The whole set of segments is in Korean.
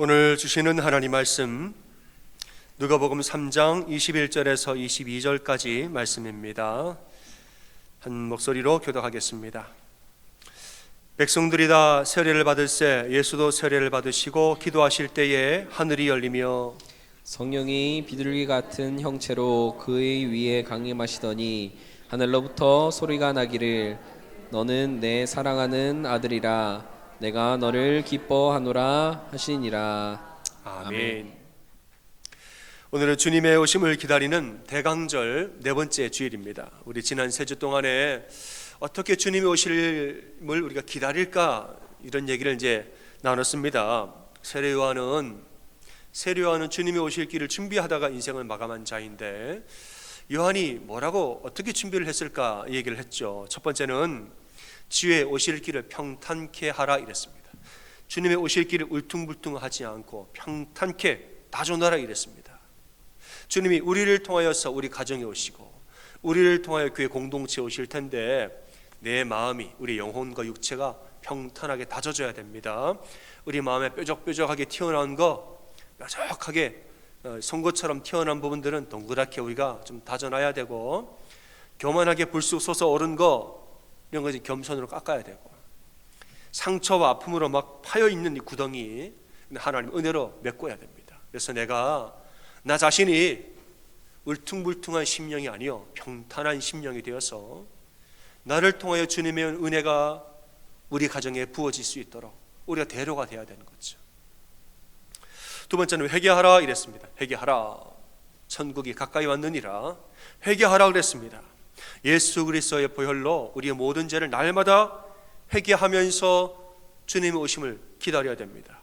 오늘 주시는 하나님 말씀 누가복음 3장 21절에서 22절까지 말씀입니다. 한 목소리로 교독하겠습니다. 백성들이 다 세례를 받을새 예수도 세례를 받으시고 기도하실 때에 하늘이 열리며 성령이 비둘기 같은 형체로 그의 위에 강림하시더니 하늘로부터 소리가 나기를 너는 내 사랑하는 아들이라 내가 너를 기뻐하노라 하시니라. 아멘. 오늘은 주님의 오심을 기다리는 대강절 네 번째 주일입니다. 우리 지난 세 주 동안에 어떻게 주님이 오실을 우리가 기다릴까 이런 얘기를 이제 나눴습니다. 세례 요한은 주님이 오실 길을 준비하다가 인생을 마감한 자인데 요한이 뭐라고 어떻게 준비를 했을까 얘기를 했죠. 첫 번째는 주의 오실 길을 평탄케 하라 이랬습니다. 주님의 오실 길을 울퉁불퉁하지 않고 평탄케 다져놔라 이랬습니다. 주님이 우리를 통하여서 우리 가정에 오시고 우리를 통하여 교회 공동체에 오실 텐데 내 마음이 우리 영혼과 육체가 평탄하게 다져져야 됩니다. 우리 마음에 뾰족뾰족하게 튀어나온 거 뾰족하게 송곳처럼 튀어나온 부분들은 동그랗게 우리가 좀 다져놔야 되고 교만하게 불쑥 솟아오른 거 이런 거 겸손으로 깎아야 되고 상처와 아픔으로 막 파여있는 이 구덩이 하나님 은혜로 메꿔야 됩니다. 그래서 내가 나 자신이 울퉁불퉁한 심령이 아니요 평탄한 심령이 되어서 나를 통하여 주님의 은혜가 우리 가정에 부어질 수 있도록 우리가 대로가 되어야 되는 거죠. 두 번째는 회개하라 이랬습니다. 회개하라 천국이 가까이 왔느니라 회개하라 그랬습니다. 예수 그리스도의 보혈로 우리의 모든 죄를 날마다 회개하면서 주님의 오심을 기다려야 됩니다.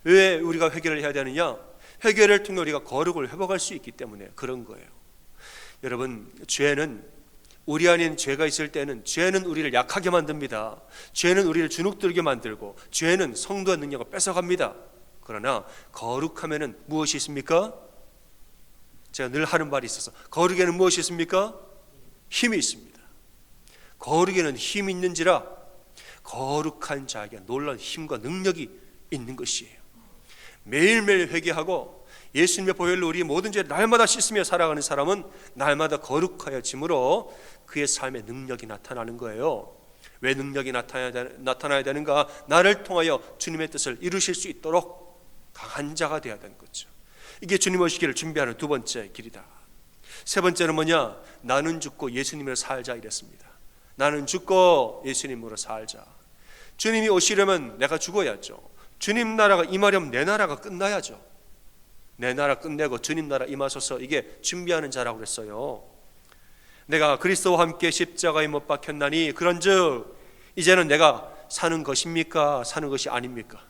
왜 우리가 회개를 해야 되느냐? 회개를 통해 우리가 거룩을 회복할 수 있기 때문에 그런 거예요. 여러분, 죄는 우리 안에 죄가 있을 때는 죄는 우리를 약하게 만듭니다. 죄는 우리를 주눅들게 만들고 죄는 성도의 능력을 뺏어갑니다. 그러나 거룩하면은 무엇이 있습니까? 제가 늘 하는 말이 있어서 거룩에는 무엇이 있습니까? 힘이 있습니다. 거룩에는 힘이 있는지라 거룩한 자에게 놀라운 힘과 능력이 있는 것이에요. 매일매일 회개하고 예수님의 보혈로 우리의 모든 죄를 날마다 씻으며 살아가는 사람은 날마다 거룩하여짐으로 그의 삶에 능력이 나타나는 거예요. 왜 능력이 나타나야 되는가? 나를 통하여 주님의 뜻을 이루실 수 있도록 강한 자가 되어야 되는 거죠. 이게 주님 오시기를 준비하는 두 번째 길이다. 세 번째는 뭐냐? 나는 죽고 예수님으로 살자 이랬습니다. 나는 죽고 예수님으로 살자. 주님이 오시려면 내가 죽어야죠. 주님 나라가 임하려면 내 나라가 끝나야죠. 내 나라 끝내고 주님 나라 임하소서, 이게 준비하는 자라고 그랬어요. 내가 그리스도와 함께 십자가에 못 박혔나니 그런즉 이제는 내가 사는 것입니까? 사는 것이 아닙니까?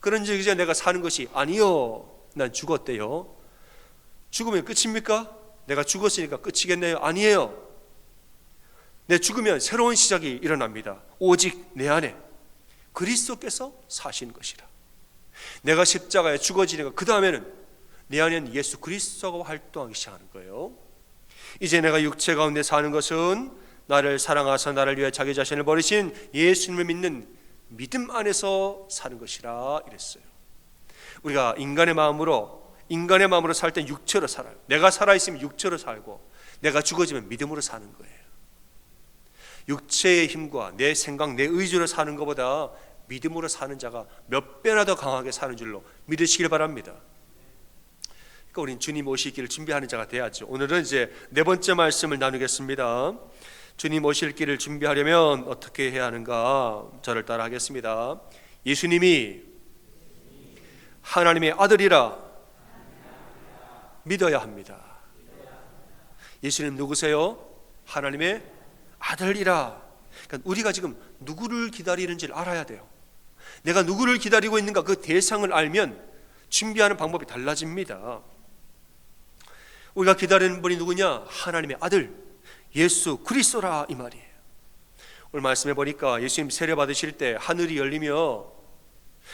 그런즉 이제 내가 사는 것이 아니요, 난 죽었대요. 죽으면 끝입니까? 내가 죽었으니까 끝이겠네요? 아니에요. 내 죽으면 새로운 시작이 일어납니다. 오직 내 안에 그리스도께서 사신 것이라. 내가 십자가에 죽어지니까 그 다음에는 내 안에는 예수 그리스도가 활동하기 시작하는 거예요. 이제 내가 육체 가운데 사는 것은 나를 사랑하사 나를 위해 자기 자신을 버리신 예수님을 믿는 믿음 안에서 사는 것이라 이랬어요. 우리가 인간의 마음으로 살 땐 육체로 살아요. 내가 살아있으면 육체로 살고 내가 죽어지면 믿음으로 사는 거예요. 육체의 힘과 내 생각, 내 의지로 사는 것보다 믿음으로 사는 자가 몇 배나 더 강하게 사는 줄로 믿으시길 바랍니다. 그러니까 우리는 주님 오실 길을 준비하는 자가 돼야죠. 오늘은 이제 네 번째 말씀을 나누겠습니다. 주님 오실 길을 준비하려면 어떻게 해야 하는가? 저를 따라 하겠습니다. 예수님이 하나님의 아들이라 믿어야 합니다. 예수님 누구세요? 하나님의 아들이라. 그러니까 우리가 지금 누구를 기다리는지를 알아야 돼요. 내가 누구를 기다리고 있는가 그 대상을 알면 준비하는 방법이 달라집니다. 우리가 기다리는 분이 누구냐? 하나님의 아들 예수 그리스도라 이 말이에요. 오늘 말씀해 보니까 예수님 세례 받으실 때 하늘이 열리며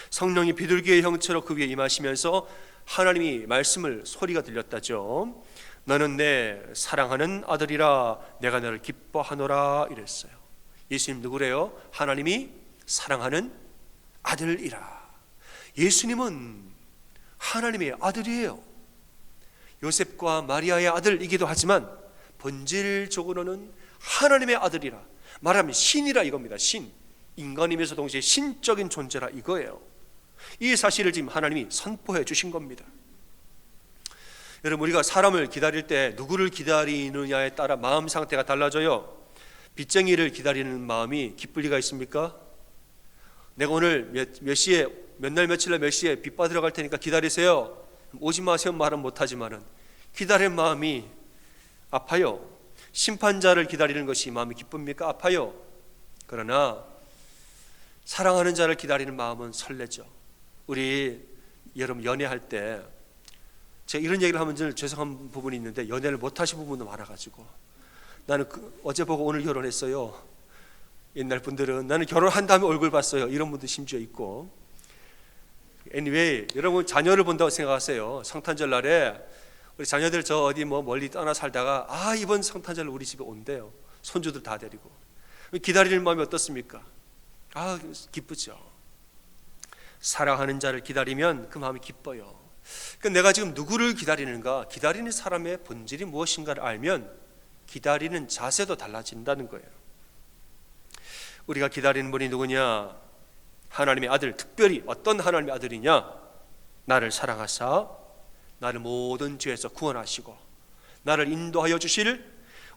성령이 비둘기의 형체로 그 위에 임하시면서 하나님이 말씀을 소리가 들렸다죠. 너는 내 사랑하는 아들이라 내가 너를 기뻐하노라 이랬어요. 예수님 누구래요? 하나님이 사랑하는 아들이라. 예수님은 하나님의 아들이에요. 요셉과 마리아의 아들이기도 하지만 본질적으로는 하나님의 아들이라, 말하면 신이라 이겁니다. 신, 인간이면서 동시에 신적인 존재라 이거예요. 이 사실을 지금 하나님이 선포해 주신 겁니다. 여러분, 우리가 사람을 기다릴 때 누구를 기다리느냐에 따라 마음 상태가 달라져요. 빚쟁이를 기다리는 마음이 기쁠 리가 있습니까? 내가 오늘 몇 시에, 몇 날 며칠 날 몇 시에 빚 받으러 갈 테니까 기다리세요, 오지 마세요 말은 못하지만은 기다리는 마음이 아파요. 심판자를 기다리는 것이 마음이 기쁩니까? 아파요. 그러나 사랑하는 자를 기다리는 마음은 설레죠. 우리 여러분 연애할 때 제가 이런 얘기를 하면 늘 죄송한 부분이 있는데, 연애를 못 하신 부분도 많아가지고, 나는 어제 보고 오늘 결혼했어요. 옛날 분들은 나는 결혼한 다음에 얼굴 봤어요, 이런 분도 심지어 있고. Anyway, 여러분 자녀를 본다고 생각하세요. 성탄절 날에 우리 자녀들 저 어디 뭐 멀리 떠나 살다가 이번 성탄절 우리 집에 온대요. 손주들 다 데리고. 기다리는 마음이 어떻습니까? 기쁘죠. 사랑하는 자를 기다리면 그 마음이 기뻐요. 그러니까 내가 지금 누구를 기다리는가, 기다리는 사람의 본질이 무엇인가를 알면 기다리는 자세도 달라진다는 거예요. 우리가 기다리는 분이 누구냐? 하나님의 아들, 특별히 어떤 하나님의 아들이냐? 나를 사랑하사 나를 모든 죄에서 구원하시고 나를 인도하여 주실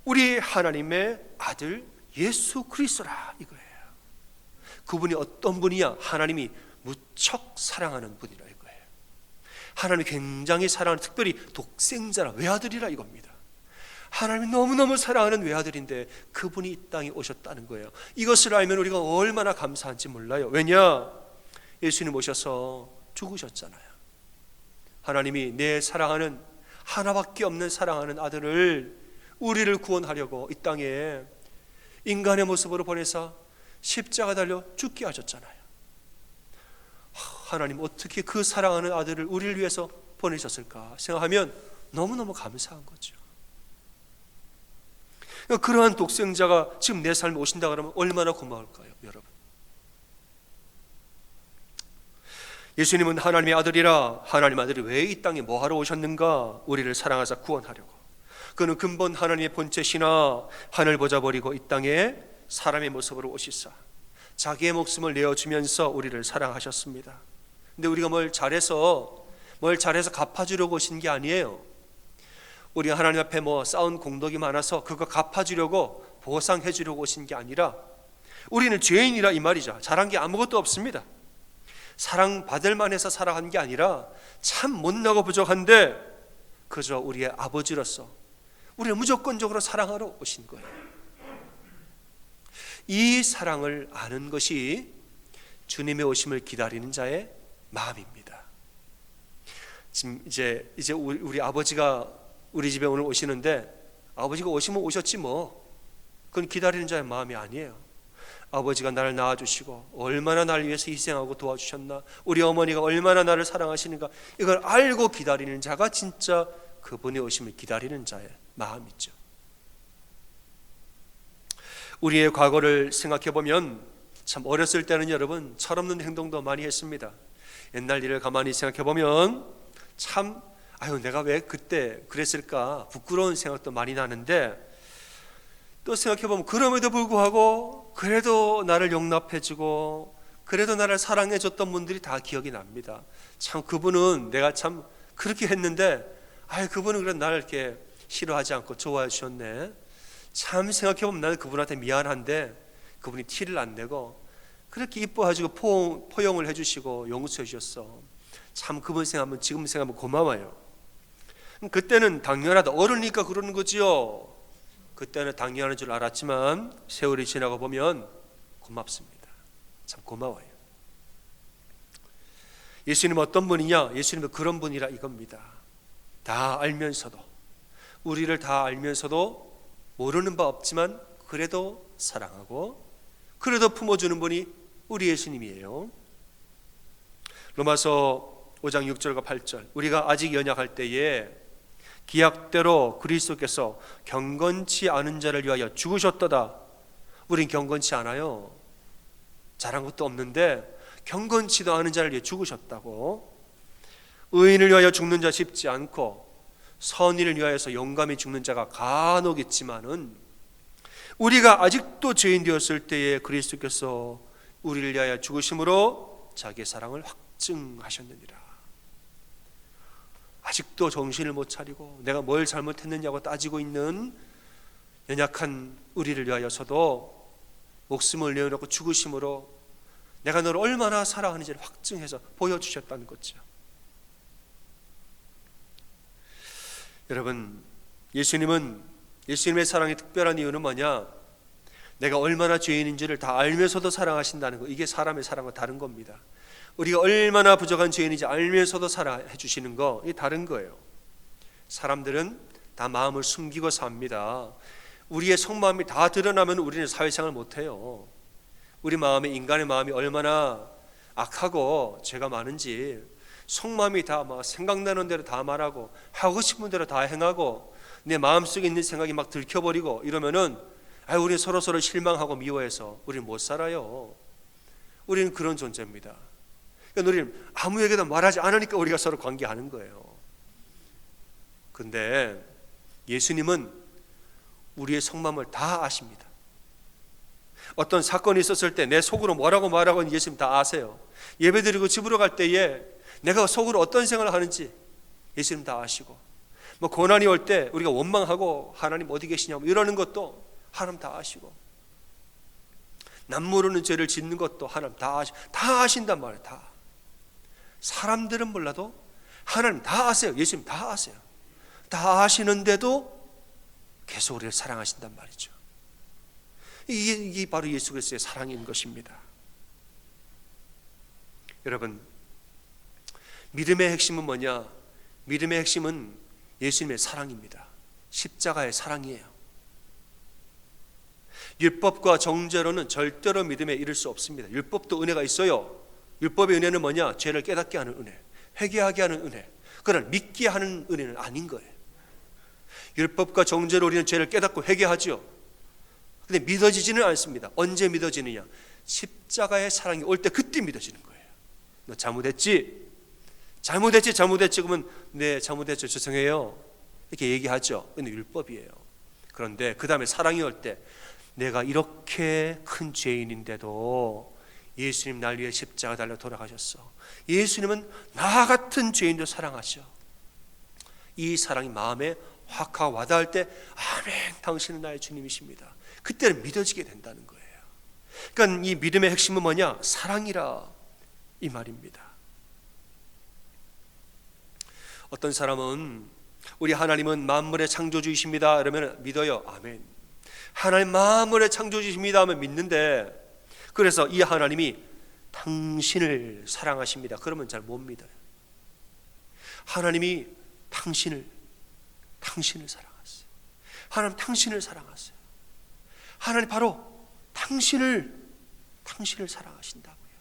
우리 하나님의 아들 예수 그리스도라 이거예요. 그분이 어떤 분이냐? 하나님이 무척 사랑하는 분이라 이거예요. 하나님이 굉장히 사랑하는, 특별히 독생자라, 외아들이라 이겁니다. 하나님이 너무너무 사랑하는 외아들인데 그분이 이 땅에 오셨다는 거예요. 이것을 알면 우리가 얼마나 감사한지 몰라요. 왜냐? 예수님 오셔서 죽으셨잖아요. 하나님이 내 사랑하는, 하나밖에 없는 사랑하는 아들을, 우리를 구원하려고 이 땅에 인간의 모습으로 보내사 십자가 달려 죽게 하셨잖아요. 하나님 어떻게 그 사랑하는 아들을 우리를 위해서 보내셨을까 생각하면 너무너무 감사한 거죠. 그러한 독생자가 지금 내 삶에 오신다 그러면 얼마나 고마울까요, 여러분? 예수님은 하나님의 아들이라, 하나님 아들이 왜 이 땅에 뭐하러 오셨는가? 우리를 사랑하사 구원하려고. 그는 근본 하나님의 본체시나 하늘 보자 버리고 이 땅에 사람의 모습으로 오시사 자기의 목숨을 내어주면서 우리를 사랑하셨습니다. 근데 우리가 뭘 잘해서 갚아주려고 오신 게 아니에요. 우리가 하나님 앞에 쌓은 공덕이 많아서 그거 갚아주려고, 보상해 주려고 오신 게 아니라, 우리는 죄인이라 이 말이죠. 잘한 게 아무것도 없습니다. 사랑받을 만해서 살아간 게 아니라 참 못나고 부족한데 그저 우리의 아버지로서 우리를 무조건적으로 사랑하러 오신 거예요. 이 사랑을 아는 것이 주님의 오심을 기다리는 자의 마음입니다. 지금 이제 우리 아버지가 우리 집에 오늘 오시는데, 아버지가 오시면 오셨지 뭐, 그건 기다리는 자의 마음이 아니에요. 아버지가 나를 낳아주시고 얼마나 나를 위해서 희생하고 도와주셨나, 우리 어머니가 얼마나 나를 사랑하시는가, 이걸 알고 기다리는 자가 진짜 그분의 오심을 기다리는 자의 마음이죠. 우리의 과거를 생각해 보면 참 어렸을 때는 여러분 철없는 행동도 많이 했습니다. 옛날 일을 가만히 생각해 보면 참 내가 왜 그때 그랬을까 부끄러운 생각도 많이 나는데, 또 생각해 보면 그럼에도 불구하고 그래도 나를 용납해주고 그래도 나를 사랑해줬던 분들이 다 기억이 납니다. 참 그분은 내가 참 그렇게 했는데 그분은 그래 나를 이렇게 싫어하지 않고 좋아해 주셨네. 참 생각해보면 나는 그분한테 미안한데 그분이 티를 안 내고 그렇게 이뻐해주고 포용을 해주시고 용서해 주셨어. 참 그분 생각하면, 지금 생각하면 고마워요. 그때는 당연하다, 어른이니까 그러는 거지요. 그때는 당연한 줄 알았지만 세월이 지나고 보면 고맙습니다. 참 고마워요. 예수님은 어떤 분이냐? 예수님은 그런 분이라 이겁니다. 다 알면서도, 우리를 다 알면서도 모르는 바 없지만 그래도 사랑하고 그래도 품어주는 분이 우리 예수님이에요. 로마서 5장 6절과 8절, 우리가 아직 연약할 때에 기약대로 그리스도께서 경건치 않은 자를 위하여 죽으셨도다. 우린 경건치 않아요. 잘한 것도 없는데 경건치도 않은 자를 위해 죽으셨다고. 의인을 위하여 죽는 자 쉽지 않고 선인을 위하여서 용감히 죽는 자가 간혹 있지만은 우리가 아직도 죄인 되었을 때에 그리스도께서 우리를 위하여 죽으심으로 자기의 사랑을 확증하셨느니라. 아직도 정신을 못 차리고 내가 뭘 잘못했느냐고 따지고 있는 연약한 우리를 위하여서도 목숨을 내어놓고 죽으심으로 내가 너를 얼마나 사랑하는지를 확증해서 보여주셨다는 거죠. 여러분, 예수님의 사랑이 특별한 이유는 뭐냐? 내가 얼마나 죄인인지를 다 알면서도 사랑하신다는 거. 이게 사람의 사랑과 다른 겁니다. 우리가 얼마나 부족한 죄인인지 알면서도 사랑해 주시는 거, 이게 다른 거예요. 사람들은 다 마음을 숨기고 삽니다. 우리의 속마음이 다 드러나면 우리는 사회생활을 못해요. 우리 마음이, 인간의 마음이 얼마나 악하고 죄가 많은지 속마음이 다 막 생각나는 대로 다 말하고 하고 싶은 대로 다 행하고 내 마음속에 있는 생각이 막 들켜버리고 이러면은 우리 서로 실망하고 미워해서 우리는 못 살아요. 우리는 그런 존재입니다. 그러니까 우리는 아무에게도 말하지 않으니까 우리가 서로 관계하는 거예요. 근데 예수님은 우리의 속마음을 다 아십니다. 어떤 사건이 있었을 때 내 속으로 뭐라고 말하고 예수님 다 아세요. 예배드리고 집으로 갈 때에 내가 속으로 어떤 생각을 하는지 예수님 다 아시고, 뭐 고난이 올 때 우리가 원망하고 하나님 어디 계시냐고 이러는 것도 하나님 다 아시고, 남 모르는 죄를 짓는 것도 하나님 다 아신단 말이에요. 다. 사람들은 몰라도 하나님 다 아세요. 예수님 다 아세요. 다 아시는데도 계속 우리를 사랑하신단 말이죠. 이게 바로 예수 그리스도의 사랑인 것입니다. 여러분, 믿음의 핵심은 뭐냐? 믿음의 핵심은 예수님의 사랑입니다. 십자가의 사랑이에요. 율법과 정죄로는 절대로 믿음에 이를 수 없습니다. 율법도 은혜가 있어요. 율법의 은혜는 뭐냐? 죄를 깨닫게 하는 은혜, 회개하게 하는 은혜. 그러나 믿게 하는 은혜는 아닌 거예요. 율법과 정죄로 우리는 죄를 깨닫고 회개하죠. 근데 믿어지지는 않습니다. 언제 믿어지느냐? 십자가의 사랑이 올 때 그때 믿어지는 거예요. 너 잘못했지? 그러면 네, 잘못했죠. 죄송해요. 이렇게 얘기하죠. 근데 율법이에요. 그런데 그 다음에 사랑이 올 때 내가 이렇게 큰 죄인인데도 예수님 날 위해 십자가 달려 돌아가셨어. 예수님은 나 같은 죄인도 사랑하셔. 이 사랑이 마음에 확 와닿을 때 아멘, 당신은 나의 주님이십니다. 그때는 믿어지게 된다는 거예요. 그러니까 이 믿음의 핵심은 뭐냐? 사랑이라 이 말입니다. 어떤 사람은 우리 하나님은 만물의 창조주이십니다 그러면 믿어요. 아멘. 하나님 만물의 창조주이십니다 하면 믿는데, 그래서 이 하나님이 당신을 사랑하십니다 그러면 잘 못 믿어요. 하나님이 당신을 사랑하세요. 하나님 당신을 사랑하세요. 하나님 바로 당신을 사랑하신다고요.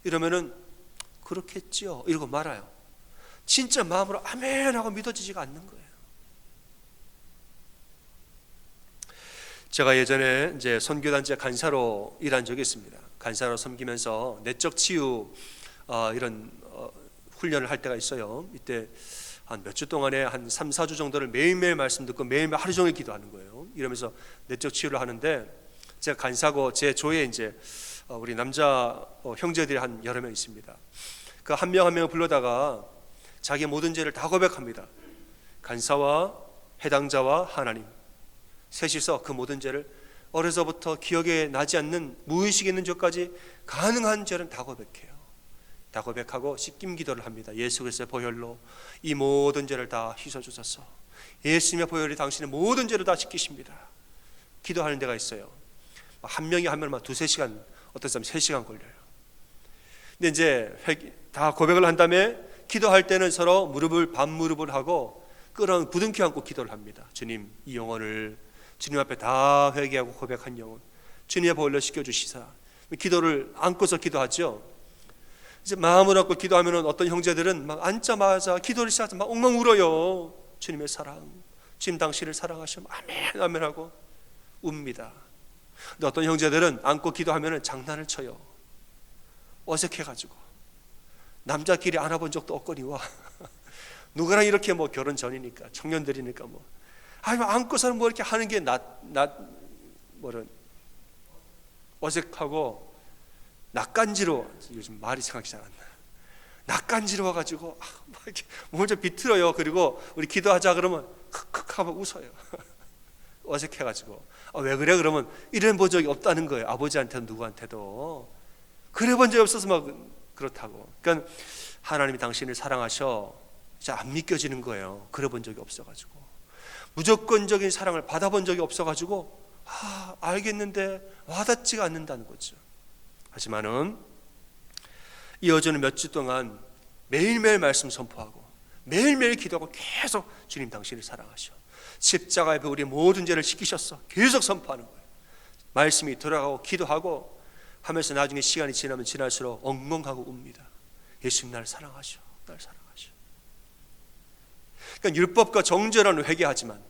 이러면은 그렇겠지요 이러고 말아요. 진짜 마음으로 아멘 하고 믿어지지가 않는 거예요. 제가 예전에 이제 선교단체 간사로 일한 적이 있습니다. 간사로 섬기면서 내적 치유 이런 훈련을 할 때가 있어요. 이때 한 몇 주 동안에 한 3, 4주 정도를 매일매일 말씀 듣고 매일매일 하루 종일 기도하는 거예요. 이러면서 내적 치유를 하는데, 제가 간사고 제 조에 이제 우리 남자 형제들이 한 여러 명 있습니다. 그 한 명 한 명을 불러다가 자기의 모든 죄를 다 고백합니다. 간사와 해당자와 하나님 셋이서 그 모든 죄를 어려서부터 기억에 나지 않는 무의식에 있는 죄까지 가능한 죄는 다 고백해요. 다 고백하고 씻김 기도를 합니다. 예수 그리스도의 보혈로 이 모든 죄를 다 씻어주소서. 예수님의 보혈이 당신의 모든 죄를 다 씻기십니다. 기도하는 데가 있어요. 한 명이 하면 막 2-3시간, 어떤 사람 3시간 걸려요. 근데 이제 다 고백을 한 다음에 기도할 때는 서로 반무릎을 하고 부둥켜 안고 기도를 합니다. 주님, 이 영혼을 주님 앞에 다 회개하고 고백한 영혼 주님의 보혈로 씻겨주시사. 기도를 안고서 기도하죠. 이제 마음을 갖고 기도하면 어떤 형제들은 막 앉자마자 기도를 시작해서 막 엉엉 울어요. 주님의 사랑, 주님 당신을 사랑하시면 아멘 아멘 하고 웁니다. 근데 어떤 형제들은 안고 기도하면 장난을 쳐요. 어색해가지고 남자끼리 안아본 적도 없거니와 누구랑 이렇게 뭐 결혼 전이니까 청년들이니까 뭐 안고서는 뭐 이렇게 하는 게 뭐런 어색하고 낯간지러워. 요즘 말이 생각이 잘 안 나요. 낯간지러워가지고 막 이렇게 몸을 좀 비틀어요. 그리고 우리 기도하자 그러면 크크 하고 웃어요. 어색해가지고 왜 그래? 그러면 이런 본 적이 없다는 거예요. 아버지한테도 누구한테도 그래 본 적이 없어서 막 그렇다고. 그러니까 하나님이 당신을 사랑하셔 잘 안 믿겨지는 거예요. 그래 본 적이 없어가지고 무조건적인 사랑을 받아본 적이 없어가지고 알겠는데 와닿지가 않는다는 거죠. 하지만은 이어지는 몇 주 동안 매일매일 말씀 선포하고 매일매일 기도하고 계속 주님 당신을 사랑하셔. 십자가에 우리의 모든 죄를 씻기셨어. 계속 선포하는 거예요. 말씀이 돌아가고 기도하고 하면서 나중에 시간이 지나면 지날수록 엉엉하고 웁니다. 예수님 나를 사랑하셔. 나를 사랑하셔. 그러니까 율법과 정죄라는 회개하지만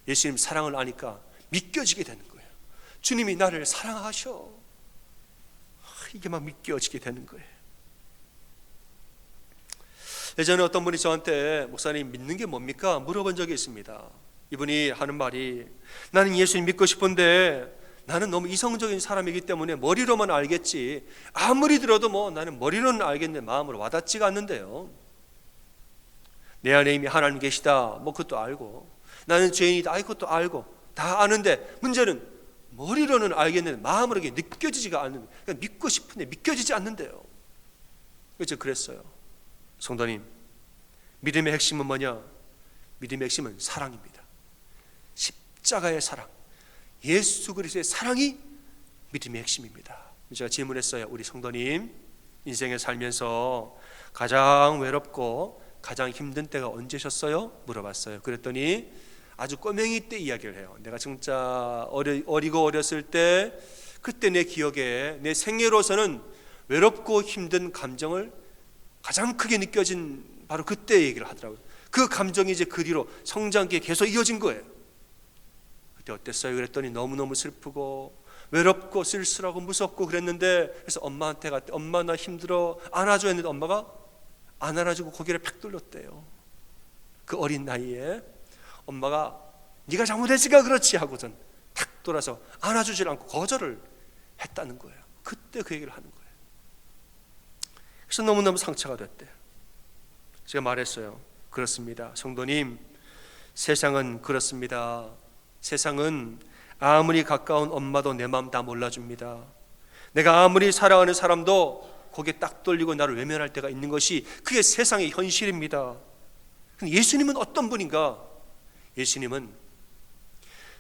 예수님 사랑을 아니까 믿겨지게 되는 거예요. 주님이 나를 사랑하셔. 이게 막 믿겨지게 되는 거예요. 예전에 어떤 분이 저한테 목사님 믿는 게 뭡니까? 물어본 적이 있습니다. 이분이 하는 말이 나는 예수님 믿고 싶은데 나는 너무 이성적인 사람이기 때문에 머리로만 알겠지 아무리 들어도 뭐 나는 머리로는 알겠는데 마음으로 와닿지가 않는데요. 내 안에 이미 하나님 계시다 뭐 그것도 알고 나는 죄인이다 그것도 알고 다 아는데 문제는 머리로는 알겠는데 마음으로 느껴지지가 않는 그러니까 믿고 싶은데 믿겨지지 않는데요. 그래서 그랬어요. 성도님, 믿음의 핵심은 뭐냐? 믿음의 핵심은 사랑입니다. 십자가의 사랑, 예수 그리스도의 사랑이 믿음의 핵심입니다. 제가 질문했어요. 우리 성도님 인생에 살면서 가장 외롭고 가장 힘든 때가 언제셨어요? 물어봤어요. 그랬더니 아주 꼬맹이 때 이야기를 해요. 내가 진짜 어리고 어렸을 때 그때 내 기억에 내 생애로서는 외롭고 힘든 감정을 가장 크게 느껴진 바로 그때 얘기를 하더라고요. 그 감정이 이제 그 뒤로 성장기에 계속 이어진 거예요. 그때 어땠어요? 그랬더니 너무너무 슬프고 외롭고 쓸쓸하고 무섭고 그랬는데 그래서 엄마한테 갔대. 엄마 나 힘들어 안아줘 했는데 엄마가 안 안아주고 고개를 팍 돌렸대요. 그 어린 나이에 엄마가 네가 잘못했으니까 그렇지 하고선 탁 돌아서 안아주질 않고 거절을 했다는 거예요. 그때 그 얘기를 하는 거예요. 그래서 너무너무 상처가 됐대요. 제가 말했어요. 그렇습니다. 성도님, 세상은 그렇습니다. 세상은 아무리 가까운 엄마도 내 마음 다 몰라줍니다. 내가 아무리 사랑하는 사람도 고개 딱 돌리고 나를 외면할 때가 있는 것이 그게 세상의 현실입니다. 예수님은 어떤 분인가? 예수님은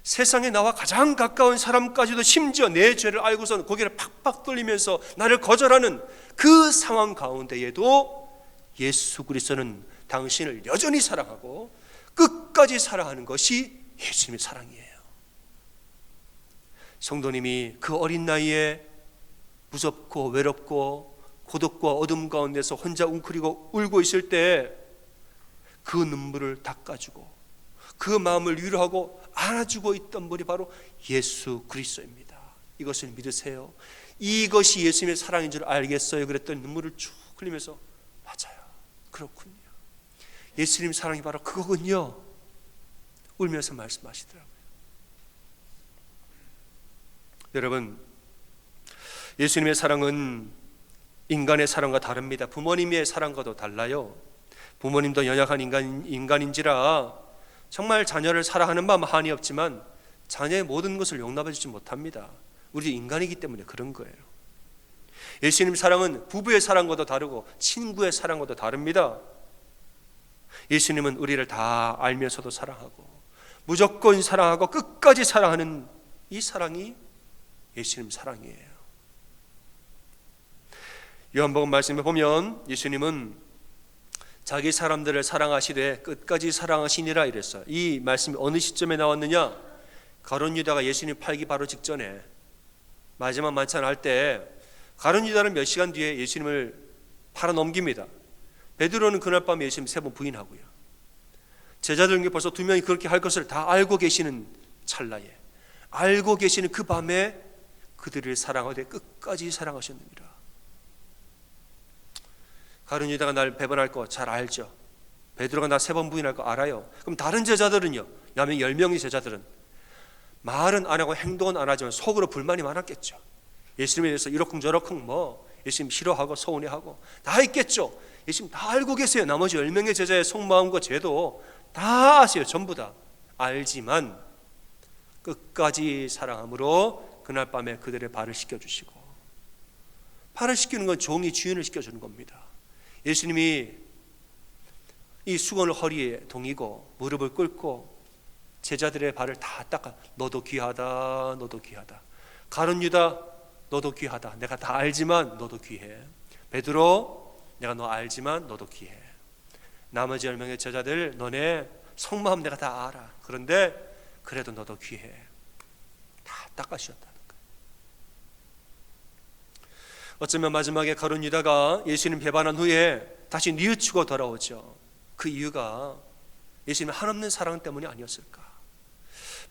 세상에 나와 가장 가까운 사람까지도 심지어 내 죄를 알고서는 고개를 팍팍 돌리면서 나를 거절하는 그 상황 가운데에도 예수 그리스도는 당신을 여전히 사랑하고 끝까지 사랑하는 것이 예수님의 사랑이에요. 성도님이 그 어린 나이에 무섭고 외롭고 고독과 어둠 가운데서 혼자 웅크리고 울고 있을 때 그 눈물을 닦아주고 그 마음을 위로하고 안아주고 있던 분이 바로 예수 그리스도입니다. 이것을 믿으세요. 이것이 예수님의 사랑인 줄 알겠어요? 그랬더니 눈물을 쭉 흘리면서 맞아요. 그렇군요. 예수님 사랑이 바로 그거군요. 울면서 말씀하시더라고요. 여러분, 예수님의 사랑은 인간의 사랑과 다릅니다. 부모님의 사랑과도 달라요. 부모님도 연약한 인간인지라 정말 자녀를 사랑하는 마음 한이 없지만 자녀의 모든 것을 용납해 주지 못합니다. 우리 인간이기 때문에 그런 거예요. 예수님 사랑은 부부의 사랑과도 다르고 친구의 사랑과도 다릅니다. 예수님은 우리를 다 알면서도 사랑하고 무조건 사랑하고 끝까지 사랑하는 이 사랑이 예수님 사랑이에요. 요한복음 말씀에 보면 예수님은 자기 사람들을 사랑하시되 끝까지 사랑하시니라 이랬어요. 이 말씀이 어느 시점에 나왔느냐? 가룟 유다가 예수님 팔기 바로 직전에 마지막 만찬할 때 가룟 유다는 몇 시간 뒤에 예수님을 팔아 넘깁니다. 베드로는 그날 밤에 예수님 3번 부인하고요. 제자들 중에 벌써 2명이 그렇게 할 것을 다 알고 계시는 찰나에 알고 계시는 그 밤에 그들을 사랑하되 끝까지 사랑하셨느니라. 가룟 유다가 날 배반할 거 잘 알죠. 베드로가 나 3번 부인할 거 알아요. 그럼 다른 제자들은요? 남은 10명의 제자들은 말은 안 하고 행동은 안 하지만 속으로 불만이 많았겠죠. 예수님에 대해서 이러쿵저러쿵 예수님 싫어하고 서운해하고 다 있겠죠. 예수님 다 알고 계세요. 나머지 10명의 제자의 속마음과 죄도 다 아세요. 전부 다 알지만 끝까지 사랑함으로 그날 밤에 그들의 발을 씻겨주시고, 발을 씻기는 건 종이 주인을 씻겨주는 겁니다. 예수님이 이 수건을 허리에 동이고 무릎을 꿇고 제자들의 발을 다 닦아. 너도 귀하다, 너도 귀하다. 가룟 유다, 너도 귀하다. 내가 다 알지만 너도 귀해. 베드로, 내가 너 알지만 너도 귀해. 나머지 10명의 제자들, 너네 속마음 내가 다 알아. 그런데 그래도 너도 귀해. 다 닦아주셨다는 거예요. 어쩌면 마지막에 가룟 유다가 예수님 배반한 후에 다시 뉘우치고 돌아오죠. 그 이유가 예수님의 한없는 사랑 때문이 아니었을까.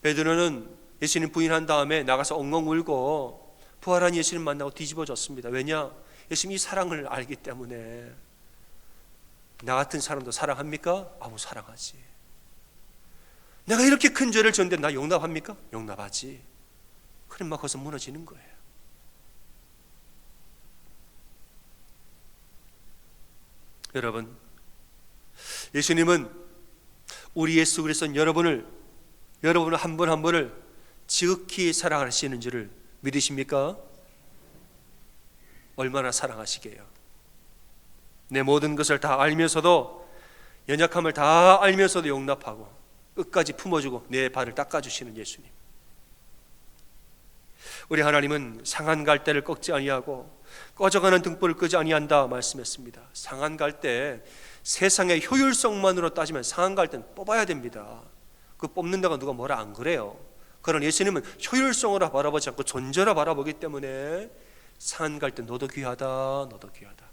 베드로는 예수님 부인한 다음에 나가서 엉엉 울고 부활한 예수님 만나고 뒤집어졌습니다. 왜냐? 예수님 이 사랑을 알기 때문에. 나 같은 사람도 사랑합니까? 아우, 사랑하지. 내가 이렇게 큰 죄를 졌는데 나 용납합니까? 용납하지. 그럼 막 거기서 무너지는 거예요. 여러분, 예수님은 우리 예수 그리스도는 여러분을 한 분 한 분을 지극히 사랑하시는 줄을 믿으십니까? 얼마나 사랑하시게요. 내 모든 것을 다 알면서도, 연약함을 다 알면서도 용납하고 끝까지 품어주고 내 발을 닦아주시는 예수님. 우리 하나님은 상한 갈대를 꺾지 아니하고 꺼져가는 등불을 끄지 아니한다 말씀했습니다. 상한 갈대, 세상의 효율성만으로 따지면 상한 갈대는 뽑아야 됩니다. 그 뽑는다고 누가 뭐라 안 그래요. 그러나 예수님은 효율성으로 바라보지 않고 존재로 바라보기 때문에 상한 갈대, 너도 귀하다, 너도 귀하다.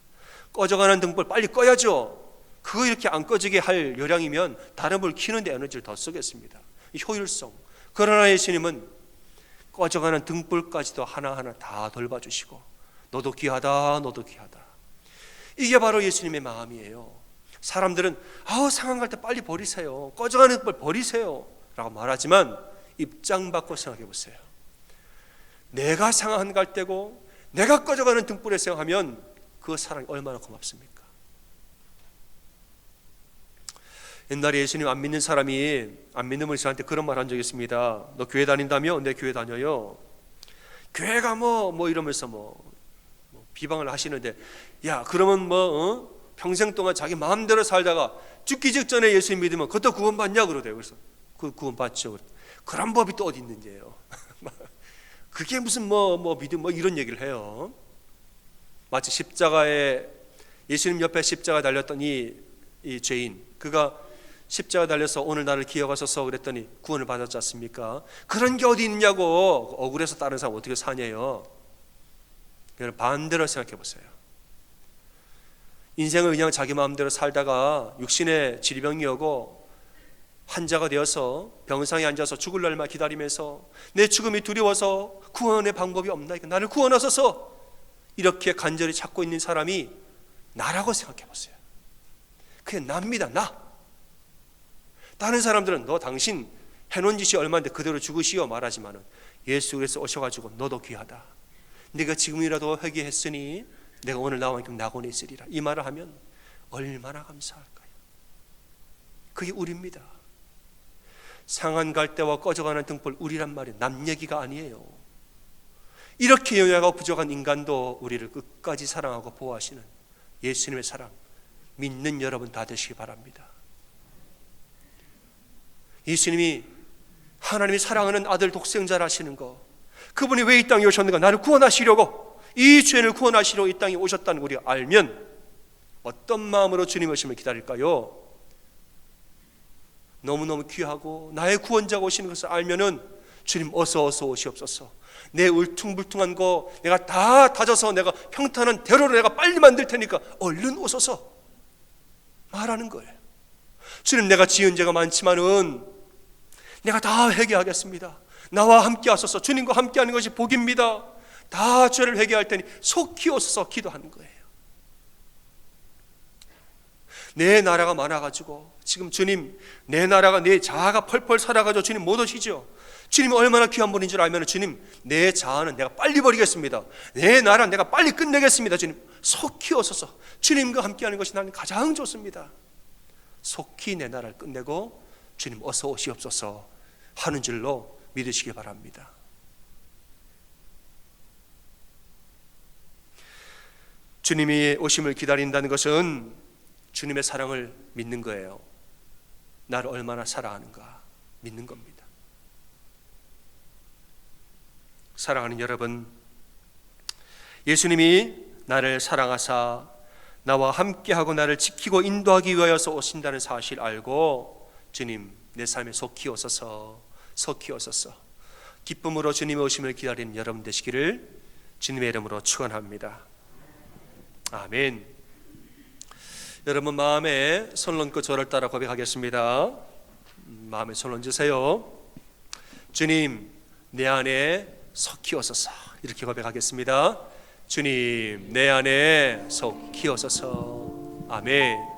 꺼져가는 등불 빨리 꺼야죠. 그거 이렇게 안 꺼지게 할 요량이면 다른 불 켜는데 에너지를 더 쓰겠습니다. 이 효율성. 그러나 예수님은 꺼져가는 등불까지도 하나하나 다 돌봐주시고 너도 귀하다, 너도 귀하다. 이게 바로 예수님의 마음이에요. 사람들은 상한 갈대 빨리 버리세요, 꺼져가는 등불 버리세요 라고 말하지만 입장 바꿔 생각해 보세요. 내가 상한 갈대고 내가 꺼져가는 등불에 생각하면 그 사랑이 얼마나 고맙습니까? 옛날에 예수님 안 믿는 사람이 안 믿는 분이 저한테 그런 말 한 적이 있습니다. 너 교회 다닌다며? 네, 교회 다녀요. 교회가 이러면서 비방을 하시는데, 야, 그러면 평생 동안 자기 마음대로 살다가 죽기 직전에 예수님 믿으면 그것도 구원받냐 그러대요. 그래서 그 구원받죠. 그런 법이 또 어디 있는지예요. 그게 무슨 믿음 이런 얘기를 해요. 마치 십자가에 예수님 옆에 십자가 달렸던 이 죄인, 그가 십자가 달려서 오늘 나를 기억하소서 그랬더니 구원을 받았지 않습니까? 그런 게 어디 있냐고. 억울해서 다른 사람 어떻게 사냐요. 반대로 생각해 보세요. 인생을 그냥 자기 마음대로 살다가 육신의 질병이 오고 환자가 되어서 병상에 앉아서 죽을 날만 기다리면서 내 죽음이 두려워서 구원의 방법이 없나이까, 나를 구원하소서, 이렇게 간절히 찾고 있는 사람이 나라고 생각해 보세요. 그게 나입니다. 나. 다른 사람들은 너 당신 해놓은 짓이 얼마인데 그대로 죽으시오 말하지만은 예수 그리스도 오셔가지고 너도 귀하다, 네가 지금이라도 회개했으니 내가 오늘 나와 만큼 낙원에 있으리라, 이 말을 하면 얼마나 감사할까요? 그게 우리입니다. 상한 갈대와 꺼져가는 등불, 우리란 말이 남 얘기가 아니에요. 이렇게 연약하고 부족한 인간도 우리를 끝까지 사랑하고 보호하시는 예수님의 사랑 믿는 여러분 다 되시기 바랍니다. 예수님이 하나님이 사랑하는 아들 독생자를 하시는 거, 그분이 왜 이 땅에 오셨는가? 나를 구원하시려고, 이 죄를 구원하시려고 이 땅에 오셨다는 걸 우리가 알면 어떤 마음으로 주님 오심을 기다릴까요? 너무너무 귀하고 나의 구원자가 오시는 것을 알면은 주님 어서 오시옵소서, 내 울퉁불퉁한 거 내가 다 다져서 내가 평탄한 대로를 내가 빨리 만들 테니까 얼른 오소서 말하는 거예요. 주님, 내가 지은 죄가 많지만은 내가 다 회개하겠습니다. 나와 함께 하소서. 주님과 함께하는 것이 복입니다. 다 죄를 회개할 테니 속히 오소서 기도하는 거예요. 내 나라가 많아가지고 지금 주님 내 나라가 내 자아가 펄펄 살아가지고 주님 못 오시죠? 주님이 얼마나 귀한 분인 줄 알면 주님 내 자아는 내가 빨리 버리겠습니다. 내 나라는 내가 빨리 끝내겠습니다. 주님 속히 오소서. 주님과 함께하는 것이 나는 가장 좋습니다. 속히 내 나라를 끝내고 주님 어서 오시옵소서 하는 줄로 믿으시기 바랍니다. 주님이 오심을 기다린다는 것은 주님의 사랑을 믿는 거예요. 나를 얼마나 사랑하는가 믿는 겁니다. 사랑하는 여러분, 예수님이 나를 사랑하사 나와 함께하고 나를 지키고 인도하기 위하여서 오신다는 사실 알고 주님 내 삶에 속히 오소서 속히 오소서 기쁨으로 주님의 오심을 기다리는 여러분 되시기를 주님의 이름으로 축원합니다. 아멘. 여러분 마음에 손 얹고 저를 따라 고백하겠습니다. 마음에 손 얹으세요. 주님 내 안에 속히 오소서. 이렇게 고백하겠습니다. 주님 내 안에 속히 오소서. 아멘.